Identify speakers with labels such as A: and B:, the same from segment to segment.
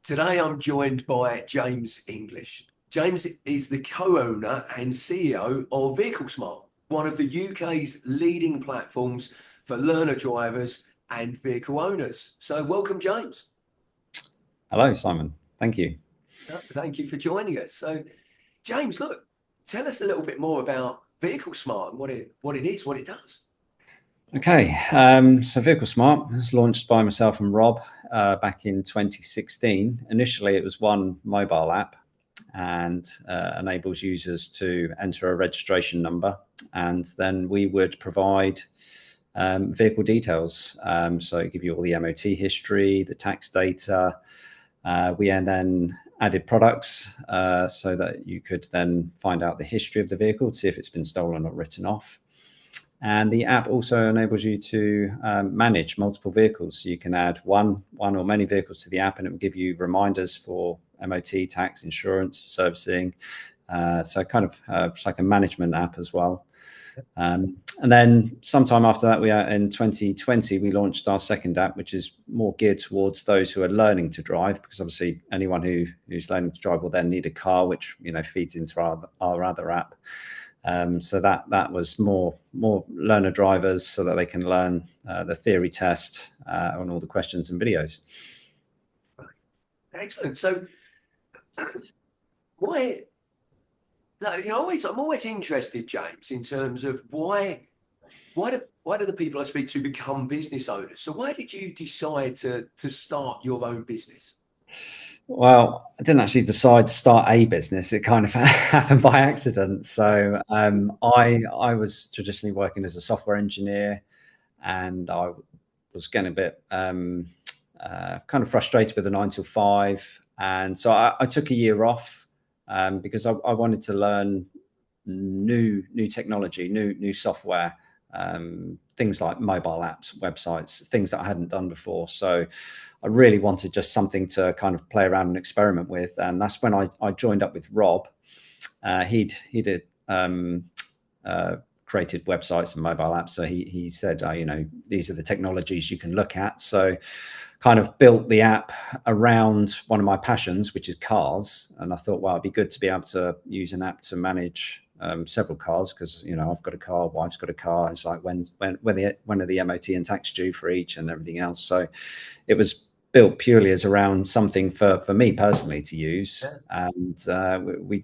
A: Today I'm joined by James English. James is the co-owner and CEO of Vehicle Smart, one of the UK's leading platforms for learner drivers and vehicle owners. So welcome, James.
B: Hello, Simon. Thank you.
A: Thank you for joining us. So, James, look, tell us a little bit more about Vehicle Smart and what it is, what it does.
B: Okay, so Vehicle Smart was launched by myself and Rob back in 2016. Initially, it was one mobile app and enables users to enter a registration number, and then we would provide vehicle details. So give you all the MOT history, the tax data. We then added products so that you could then find out the history of the vehicle to see if it's been stolen or written off. And the app also enables you to manage multiple vehicles. So you can add one or many vehicles to the app, and it will give you reminders for MOT, tax, insurance, servicing. So kind of it's like a management app as well. And then sometime after that, in 2020, we launched our second app, which is more geared towards those who are learning to drive, because obviously anyone who's learning to drive will then need a car, which feeds into our other app. So that was more learner drivers, so that they can learn the theory test on all the questions and videos.
A: Excellent. So, why? I'm always interested, James, in terms of why do the people I speak to become business owners? So why did you decide to start your own business?
B: Well, I didn't actually decide to start a business. It kind of happened by accident. So I was traditionally working as a software engineer, and I was getting a bit kind of frustrated with the 9 to 5. And so I took a year off because I wanted to learn new technology, new software, things like mobile apps, websites, things that I hadn't done before. So I really wanted just something to kind of play around and experiment with. And that's when I joined up with Rob. He'd created websites and mobile apps. So he said, these are the technologies you can look at. So kind of built the app around one of my passions, which is cars. And I thought, well, it'd be good to be able to use an app to manage several cars, because I've got a car, wife's got a car. It's like when are the MOT and tax due for each and everything else. So it was built purely as around something for me personally to use. And we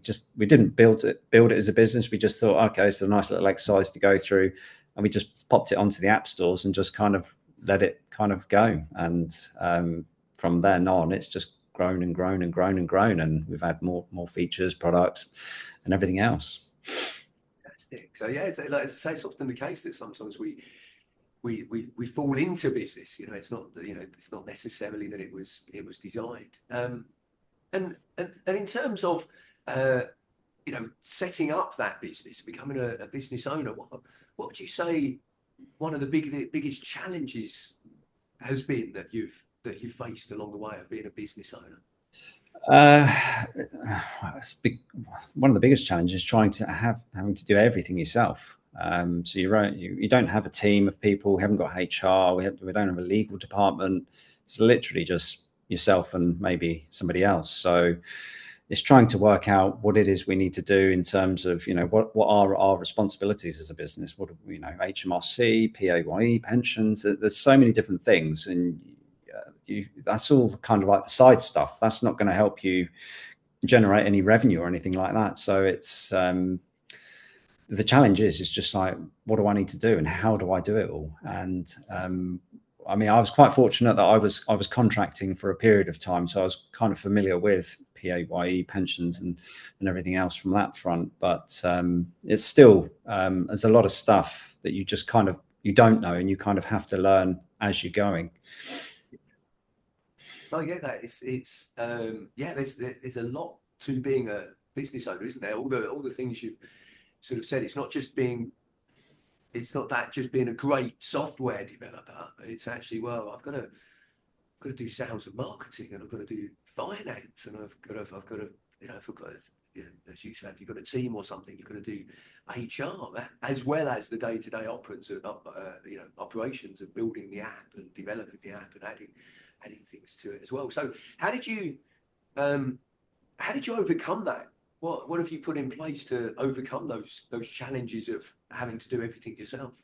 B: didn't build it as a business. We just thought, okay, it's a nice little exercise to go through, and we just popped it onto the app stores and just kind of let it kind of go. And from then on, it's just grown and grown and grown and grown, and we've had more features, products, and everything else.
A: Fantastic. So yeah, like I say, it's often the case that sometimes we fall into business. It's not necessarily that it was designed. And in terms of setting up that business, becoming a business owner, what would you say one of the biggest challenges has been that you've faced along the way of being a business owner?
B: One of the biggest challenges is having to do everything yourself. So you don't have a team of people. We haven't got HR. We don't have a legal department. It's literally just yourself and maybe somebody else. So it's trying to work out what it is we need to do in terms of what are our responsibilities as a business. What HMRC, PAYE, pensions. There's so many different things, and that's all kind of like the side stuff. That's not going to help you generate any revenue or anything like that. So it's the challenge is just like, what do I need to do and how do I do it all? And I mean, I was quite fortunate that I was contracting for a period of time, so I was kind of familiar with PAYE, pensions, and everything else from that front. But it's still there's a lot of stuff that you just kind of you don't know, and you kind of have to learn as you're going.
A: I get that. There's a lot to being a business owner, isn't there? All the things you've sort of said. It's not just being a great software developer. It's actually, well, I've got to do sales and marketing, and I've got to do finance, and I've got to as you say, if you've got a team or something, you've got to do HR, as well as the day-to-day operations of building the app and developing the app and adding things to it as well. So how did you um, overcome that? What have you put in place to overcome those challenges of having to do everything yourself?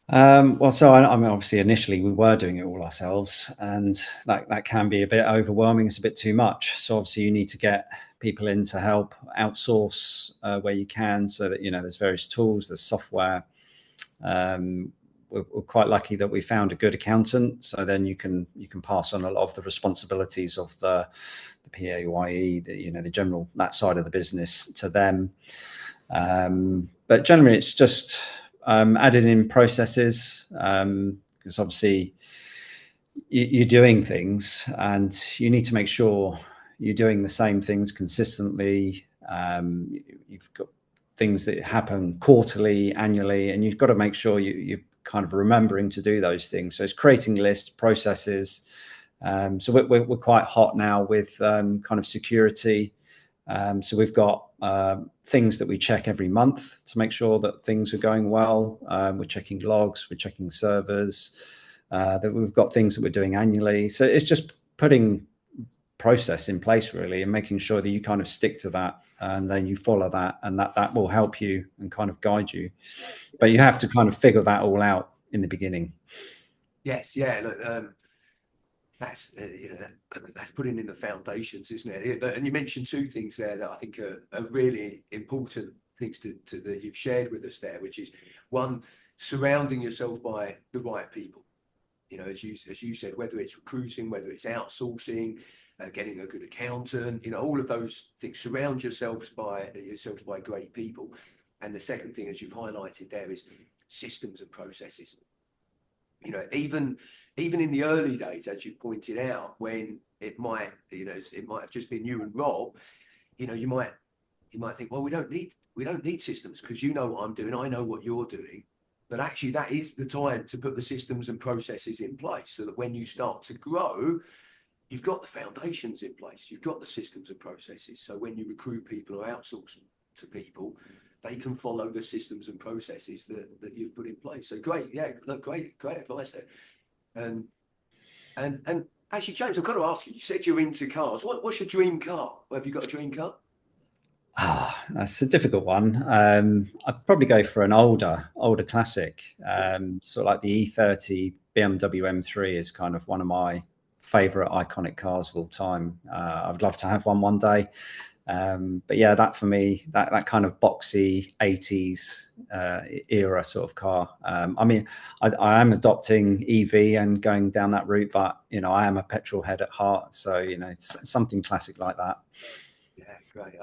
B: Well, so I mean, obviously, initially we were doing it all ourselves, and that can be a bit overwhelming. It's a bit too much. So obviously, you need to get people in to help outsource where you can, so that there's various tools, there's software. Um, we're quite lucky that we found a good accountant, so then you can pass on a lot of the responsibilities of the PAYE, the general that side of the business to them. But generally, it's just added in processes, because obviously you're doing things and you need to make sure you're doing the same things consistently. You've got things that happen quarterly, annually, and you've got to make sure you're kind of remembering to do those things. So it's creating lists, processes. So we're quite hot now with kind of security. So we've got things that we check every month to make sure that things are going well. We're checking logs, we're checking servers, that we've got things that we're doing annually. So it's just putting process in place really, and making sure that you kind of stick to that and then you follow that, and that will help you and kind of guide you. But you have to kind of figure that all out in the beginning.
A: Yes, yeah. Look, that's that's putting in the foundations, isn't it? And you mentioned two things there that I think are really important things that you've shared with us there, which is one, surrounding yourself by the right people. As you said, whether it's recruiting, whether it's outsourcing, getting a good accountant, all of those things. Surround yourselves by great people. And the second thing, as you've highlighted there, is systems and processes. Even in the early days, as you pointed out, when it might have just been you and Rob, you might think, well, we don't need systems because you know what I'm doing, I know what you're doing. But actually, that is the time to put the systems and processes in place so that when you start to grow, you've got the foundations in place, you've got the systems and processes. So when you recruit people or outsource to people, they can follow the systems and processes that you've put in place. So great, yeah, look, great advice there. And actually, James, I've got to ask you. You said you're into cars. What's your dream car? Have you got a dream car?
B: That's a difficult one. I'd probably go for an older classic, sort of like the E30 BMW M3 is kind of one of my favorite iconic cars of all time. I would love to have one day. But yeah, that for me, that kind of boxy 80s era sort of car. I mean, I am adopting EV and going down that route, but I am a petrol head at heart, so it's something classic like that.
A: Yeah, great.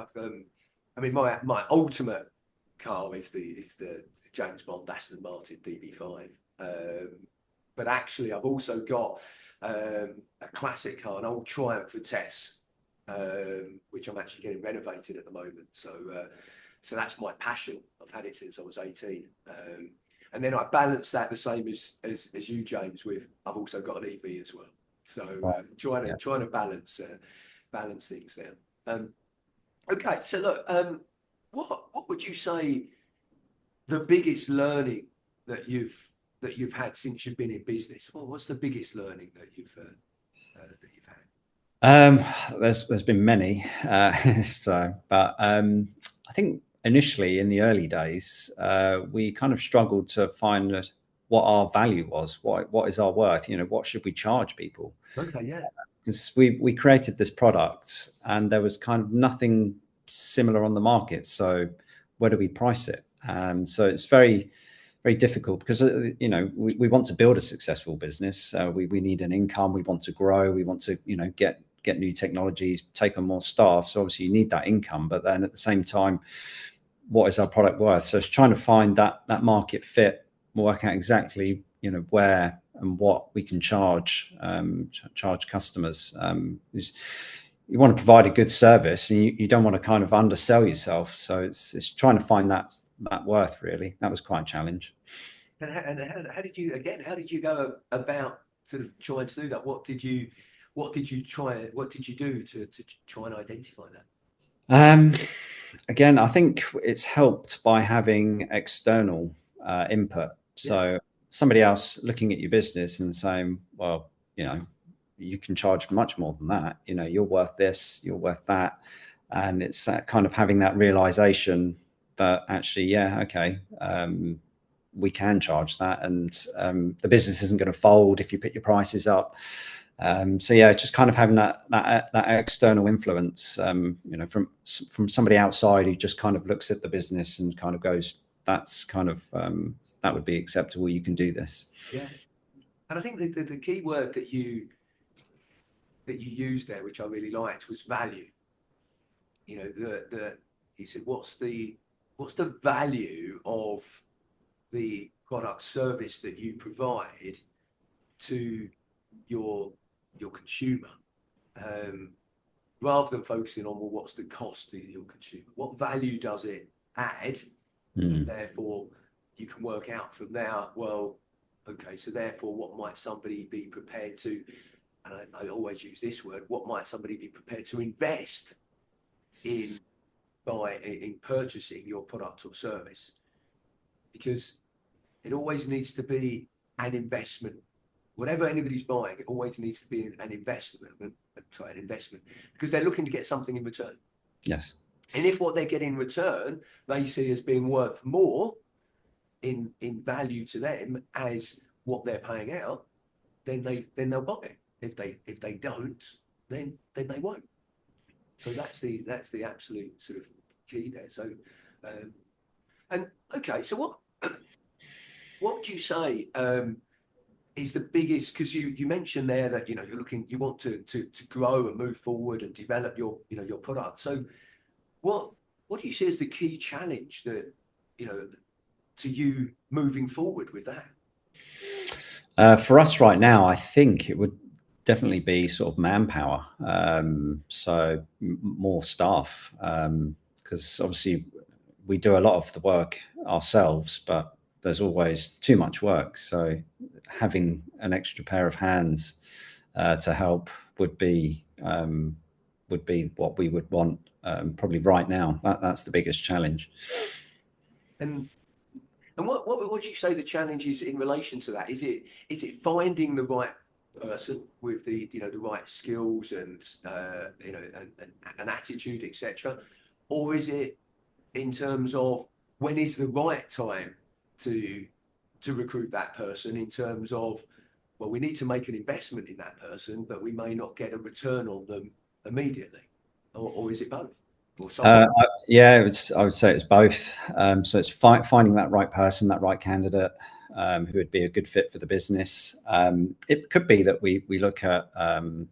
A: I mean, my ultimate car is the James Bond Aston Martin DB5. But actually, I've also got a classic car, an old Triumph Vitesse, which I'm actually getting renovated at the moment. So that's my passion. I've had it since I was 18. And then I balance that the same as you, James, with I've also got an EV as well. So trying to balance things there. Okay, so look, what would you say the biggest learning that you've had since you've been in business? Well, what's the biggest learning that you've had?
B: There's been many, but I think initially in the early days, we kind of struggled to find what our value was, what is our worth, what should we charge people?
A: Okay, yeah.
B: Because we created this product and there was kind of nothing similar on the market. So where do we price it? So it's very, very difficult because we want to build a successful business. We need an income. We want to grow. We want to get new technologies, take on more staff. So obviously you need that income, but then at the same time, what is our product worth? So it's trying to find that market fit, work out exactly where and what we can charge customers. You want to provide a good service, and you don't want to kind of undersell yourself. So it's trying to find that worth really. That was quite a challenge.
A: And how did you go about sort of trying to do that? What did you do to try and identify that?
B: Again, I think it's helped by having external input. So somebody else looking at your business and saying, well, you can charge much more than that. You know, you're worth this, you're worth that. And it's kind of having that realization that actually, yeah, okay, we can charge that, and the business isn't going to fold if you put your prices up. So yeah, just kind of having that external influence, you know, from somebody outside who just kind of looks at the business and kind of goes, that's kind of that would be acceptable. You can do this.
A: Yeah, and I think the key word that you used there, which I really liked, was value. You know, he said, what's the value of the product service that you provide to your consumer, rather than focusing on, well, what's the cost to your consumer? What value does it add? And therefore, you can work out from there, well, okay, so therefore, what might somebody be prepared to, and I always use this word, what might somebody be prepared to invest in purchasing your product or service? Because it always needs to be an investment. Whatever anybody's buying, it always needs to be an investment, because they're looking to get something in return.
B: Yes.
A: And if what they're getting in return they see as being worth more in value to them as what they're paying out, then they'll buy it. If they don't, then they won't. So that's the absolute sort of key there. So, and okay, so what would you say is the biggest? Because you mentioned there that you want to grow and move forward and develop your product. So what do you see as the key challenge that to you moving forward with that?
B: For us right now, I think it would definitely be sort of manpower. So more staff, because obviously we do a lot of the work ourselves, but there's always too much work. So having an extra pair of hands to help would be what we would want probably right now. That's the biggest challenge.
A: And what would you say the challenge is in relation to that? Is it finding the right person with the the right skills and an attitude, etc., or is it in terms of when is the right time to recruit that person? In terms of, well, we need to make an investment in that person, but we may not get a return on them immediately, or is it both?
B: Yeah, I would say it's both. So it's finding that right person, that right candidate, who would be a good fit for the business. It could be that we look at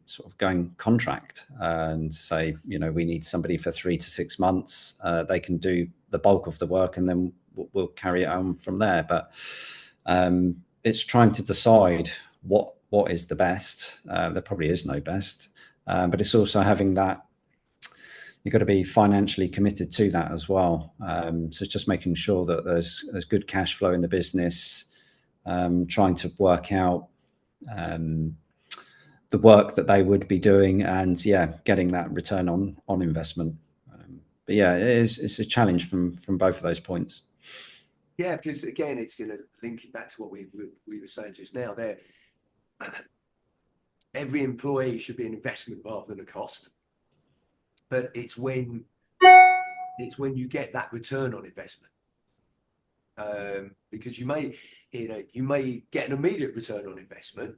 B: sort of going contract and say, we need somebody for 3 to 6 months. They can do the bulk of the work, and then we'll carry it on from there. But it's trying to decide what is the best. There probably is no best, but it's also having that. You've got to be financially committed to that as well. So it's just making sure that there's good cash flow in the business, trying to work out the work that they would be doing, and getting that return on investment. But it's a challenge from both of those points.
A: Yeah, because again, it's linking back to what we were saying just now. There, every employee should be an investment rather than a cost. But it's when you get that return on investment, because you may get an immediate return on investment,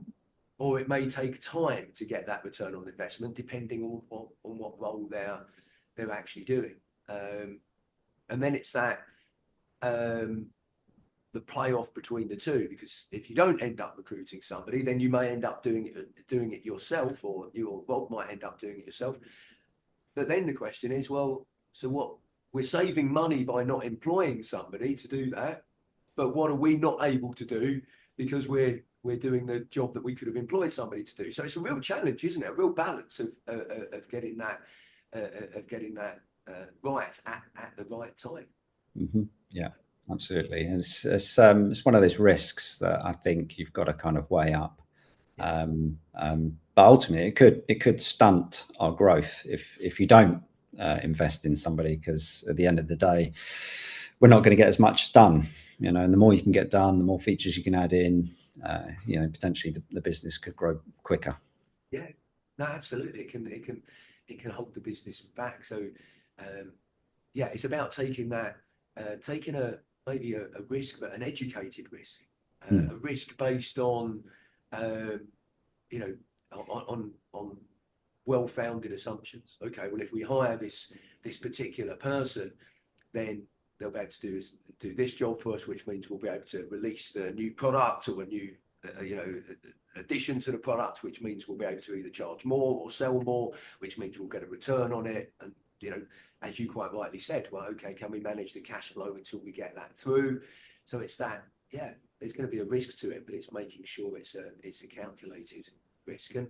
A: or it may take time to get that return on investment, depending on what role they're actually doing. And then it's that the playoff between the two, because if you don't end up recruiting somebody, then you may end up doing it yourself, or you or Rob might end up doing it yourself. But then the question is, well, so what? We're saving money by not employing somebody to do that, but what are we not able to do because we're doing the job that we could have employed somebody to do? So it's a real challenge, isn't it? A real balance of getting that right at the right time.
B: Mm-hmm. Yeah, absolutely. And it's one of those risks that I think you've got to kind of weigh up.
A: Yeah.
B: But ultimately, it could stunt our growth if you don't invest in somebody, because at the end of the day, we're not going to get as much done. And the more you can get done, the more features you can add in. Potentially the business could grow quicker.
A: Yeah, no, absolutely. It can hold the business back. So, yeah, it's about taking that, taking maybe a risk, but an educated risk,
B: Mm.
A: a risk based on, um, you know, on well-founded assumptions. Okay, well, if we hire this particular person, then they'll be able to do this job for us, which means we'll be able to release the new product or a new, addition to the product, which means we'll be able to either charge more or sell more, which means we'll get a return on it. And as you quite rightly said, well, okay, can we manage the cash flow until we get that through? So it's that, yeah, there's going to be a risk to it, but it's making sure it's a calculated risk. And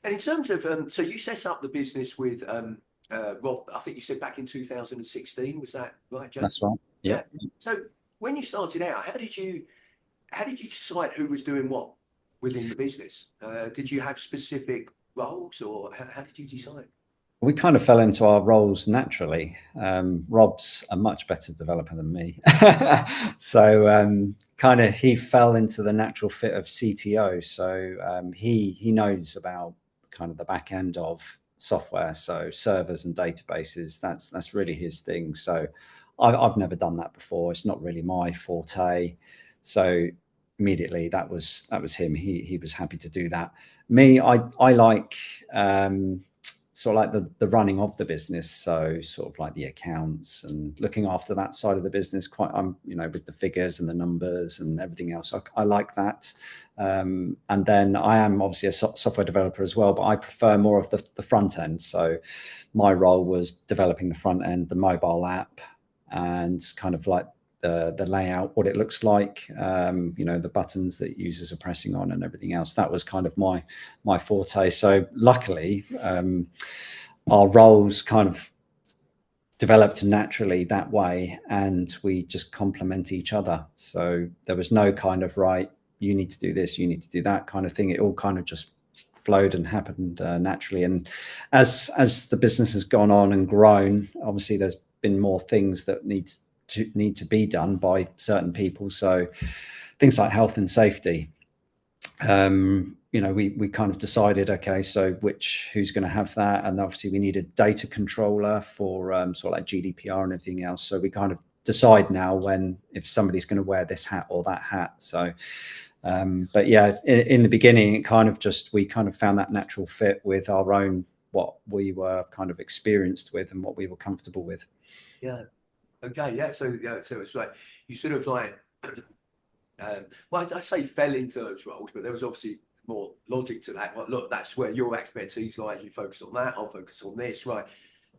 A: in terms of, so you set up the business with Rob, I think you said back in 2016, was that right, James?
B: That's right.
A: Yeah.
B: Yep.
A: So when you started out, how did you decide who was doing what within the business? Did you have specific roles, or how did you decide?
B: We kind of fell into our roles naturally. Rob's a much better developer than me. So kind of he fell into the natural fit of CTO. So he knows about kind of the back end of software, so servers and databases. That's really his thing. So I've never done that before. It's not really my forte. So immediately that was him. He was happy to do that. Me, I like sort of like the running of the business, so sort of like the accounts and looking after that side of the business. Quite, I'm with the figures and the numbers and everything else. I like that. And then I am obviously a software developer as well, but I prefer more of the front end. So my role was developing the front end, the mobile app, and kind of like the layout, what it looks like, the buttons that users are pressing on and everything else. That was kind of my forte. So luckily, our roles kind of developed naturally that way, and we just complement each other. So there was no kind of right, you need to do this, you need to do that kind of thing. It all kind of just flowed and happened naturally. And as the business has gone on and grown, obviously there's been more things that need to be done by certain people. So things like health and safety. We kind of decided, okay, so who's going to have that, and obviously we need a data controller for sort of like GDPR and everything else. So we kind of decide now if somebody's going to wear this hat or that hat. So, but yeah, in the beginning, we kind of found that natural fit with our own, what we were kind of experienced with and what we were comfortable with.
A: Yeah. Okay. Yeah. So it's like you sort of like, well, I say fell into those roles, but there was obviously more logic to that. Well, look, that's where your expertise lies. You focus on that. I'll focus on this, right?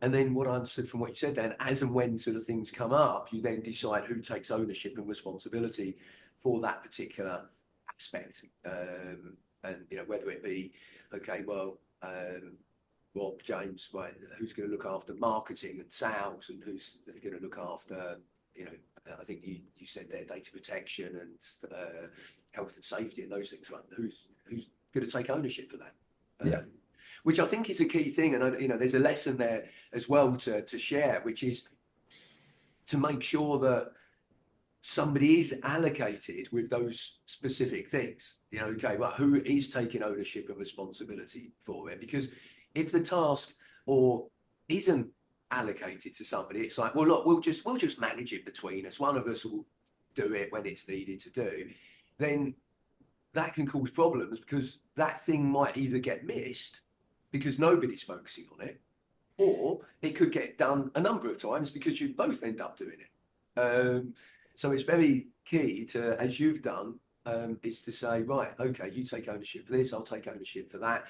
A: And then what I understood from what you said then, as and when sort of things come up, you then decide who takes ownership and responsibility for that particular aspect. And whether it be, okay, well, Rob, James, right, who's going to look after marketing and sales, and who's going to look after, I think you said there, data protection and health and safety and those things, right? Who's going to take ownership for that?
B: Yeah.
A: Which I think is a key thing, and there's a lesson there as well to share, which is to make sure that somebody is allocated with those specific things. Okay, well, who is taking ownership and responsibility for it? Because if the task or isn't allocated to somebody, it's like, well, look, we'll just manage it between us. One of us will do it when it's needed to do. Then that can cause problems, because that thing might either get missed because nobody's focusing on it, or it could get done a number of times because you both end up doing it. So it's very key to, as you've done, is to say, right, okay, you take ownership for this, I'll take ownership for that,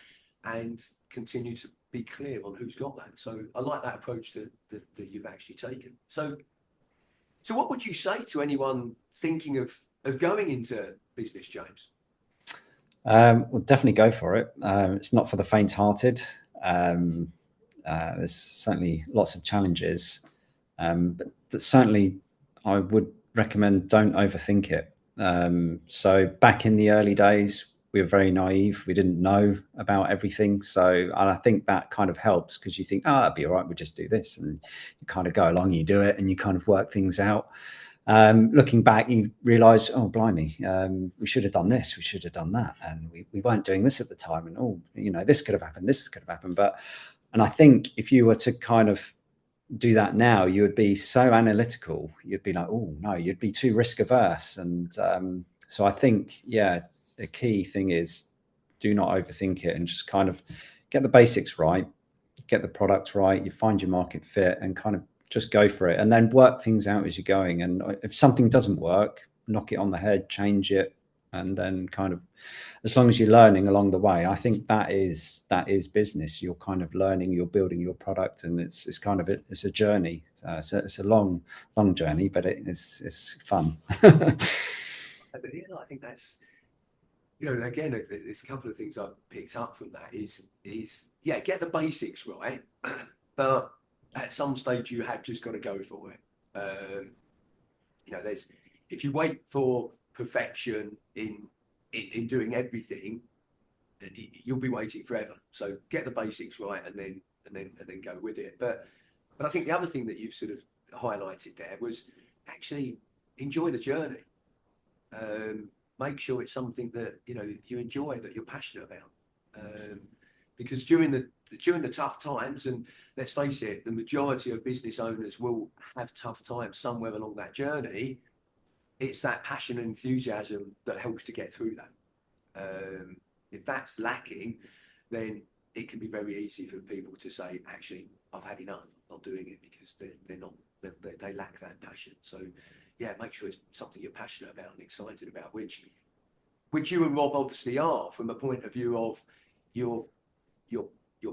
A: and continue to be clear on who's got that. So I like that approach that you've actually taken. So what would you say to anyone thinking of going into business, James?
B: Well, definitely go for it. It's not for the faint-hearted. There's certainly lots of challenges, but certainly I would recommend don't overthink it. So back in the early days, we were very naive. We didn't know about everything. And I think that kind of helps, because you think, it'll be all right, we'll just do this. And you kind of go along, you do it, and you kind of work things out. looking back, you realise, oh, blimey, we should have done this, we should have done that, and we weren't doing this at the time, and oh, you know, this could have happened, this could have happened. And I think if you were to kind of do that now, you would be so analytical. You'd be like, oh no, you'd be too risk averse. And so I think, yeah, the key thing is do not overthink it and just kind of get the basics right, get the product right, you find your market fit, and kind of just go for it, and then work things out as you're going. And if something doesn't work, knock it on the head, change it, and then kind of, as long as you're learning along the way, I think that is business. You're kind of learning, you're building your product, and it's kind of it's a journey. So it's a long journey, but it's fun.
A: But yeah, I think that's, you know, again, there's a couple of things I've picked up from that is yeah, get the basics right, but at some stage you have just got to go for it. You know, there's, if you wait for perfection in doing everything, you'll be waiting forever. So get the basics right, and then go with it. But I think the other thing that you've sort of highlighted there was actually enjoy the journey. Make sure it's something that, you know, you enjoy, that you're passionate about. Because during the tough times, and let's face it, the majority of business owners will have tough times somewhere along that journey. It's that passion and enthusiasm that helps to get through that. If that's lacking, then it can be very easy for people to say, actually, I've had enough, I'm not doing it, because they lack that passion. So yeah, make sure it's something you're passionate about and excited about, which you and Rob obviously are, from a point of view of you're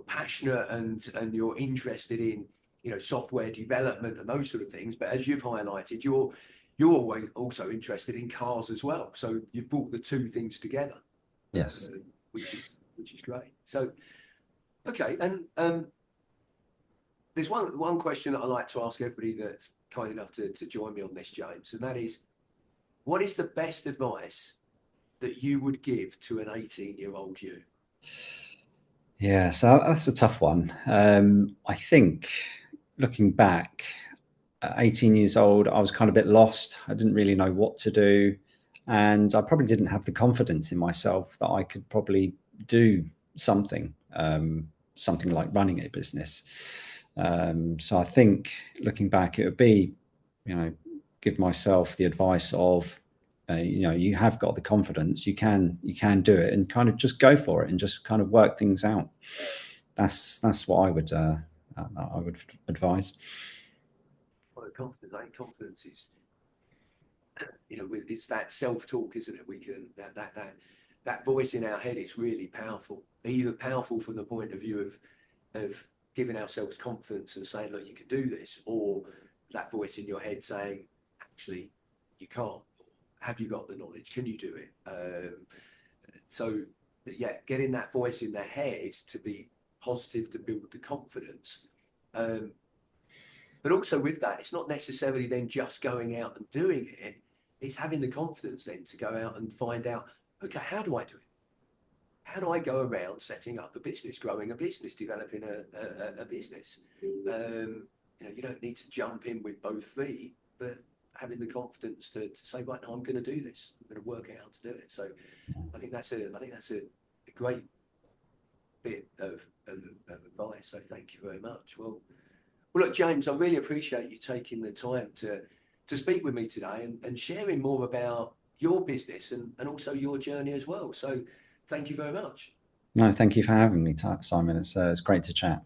A: passionate and you're interested in, you know, software development and those sort of things. But as you've highlighted, you're always also interested in cars as well. So you've brought the two things together.
B: Yes.
A: Which is great. So okay, and there's one question that I like to ask everybody that's kind enough to join me on this, James, and that is, what is the best advice that you would give to an 18-year-old you?
B: Yeah, so that's a tough one. I think looking back, at 18 years old, I was kind of a bit lost. I didn't really know what to do. And I probably didn't have the confidence in myself that I could probably do something, something like running a business. So I think looking back, it would be, you know, give myself the advice of, you know, you have got the confidence, you can do it, and kind of just go for it and just kind of work things out. That's what I would advise.
A: Well, confidence is, you know, it's that self-talk, isn't it? We can that voice in our head is really powerful. Either powerful from the point of view of giving ourselves confidence and saying, look, you can do this, or that voice in your head saying, actually, you can't. Have you got the knowledge? Can you do it? So yeah, getting that voice in their head to be positive, to build the confidence. But also with that, it's not necessarily then just going out and doing it. It's having the confidence then to go out and find out, okay, how do I do it? How do I go around setting up a business, growing a business, developing a business? You know, you don't need to jump in with both feet, but having the confidence to say, right, now I'm going to do this. I'm going to work out how to do it. So I think that's a great bit of advice. So thank you very much. Well, look, James, I really appreciate you taking the time to speak with me today and sharing more about your business and also your journey as well. So thank you very much.
B: No, thank you for having me, Simon. It's great to chat.